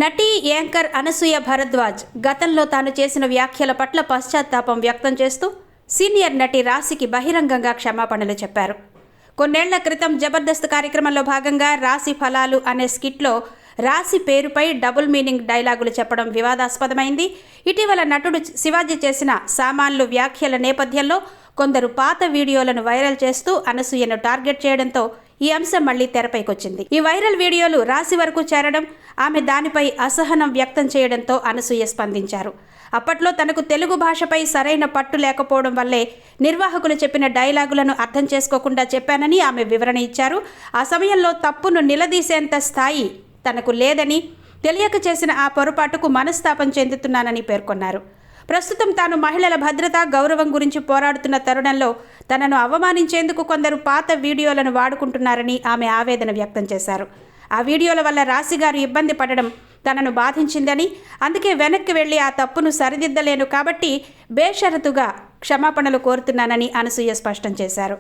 నటి యాంకర్ అనసూయ భరద్వాజ్ గతంలో తాను చేసిన వ్యాఖ్యల పట్ల పశ్చాత్తాపం వ్యక్తం చేస్తూ సీనియర్ నటి రాశికి బహిరంగంగా క్షమాపణలు చెప్పారు. కొన్నేళ్ల క్రితం జబర్దస్త్ కార్యక్రమంలో భాగంగా రాశి ఫలాలు అనే స్కిట్లో రాశి పేరుపై డబుల్ మీనింగ్ డైలాగులు చెప్పడం వివాదాస్పదమైంది. ఇటీవల నటుడు శివాజీ చేసిన సామాన్లు వ్యాఖ్యల నేపథ్యంలో కొందరు పాత వీడియోలను వైరల్ చేస్తూ అనసూయను టార్గెట్ చేయడంతో ఈ అంశం మళ్లీ తెరపైకొచ్చింది. ఈ వైరల్ వీడియోలు రాశి వరకు చేరడం, ఆమె దానిపై అసహనం వ్యక్తం చేయడంతో అనసూయ స్పందించారు. అప్పట్లో తనకు తెలుగు భాషపై సరైన పట్టు లేకపోవడం వల్లే నిర్వాహకులు చెప్పిన డైలాగులను అర్థం చేసుకోకుండా చెప్పానని ఆమె వివరణ ఇచ్చారు. ఆ సమయంలో తప్పును నిలదీసేంత స్థాయి తనకు లేదని, తెలియక చేసిన ఆ పొరపాటుకు మనస్తాపం చెందుతున్నానని పేర్కొన్నారు. ప్రస్తుతం తాను మహిళల భద్రత, గౌరవం గురించి పోరాడుతున్న తరుణంలో తనను అవమానించేందుకు కొందరు పాత వీడియోలను వాడుకుంటున్నారని ఆమె ఆవేదన వ్యక్తం చేశారు. ఆ వీడియోల వల్ల రాశిగారు ఇబ్బంది పడడం తనను బాధించిందని, అందుకే వెనక్కి వెళ్లి ఆ తప్పును సరిదిద్దలేను కాబట్టి బేషరతుగా క్షమాపణలు కోరుతున్నానని అనసూయ స్పష్టం చేశారు.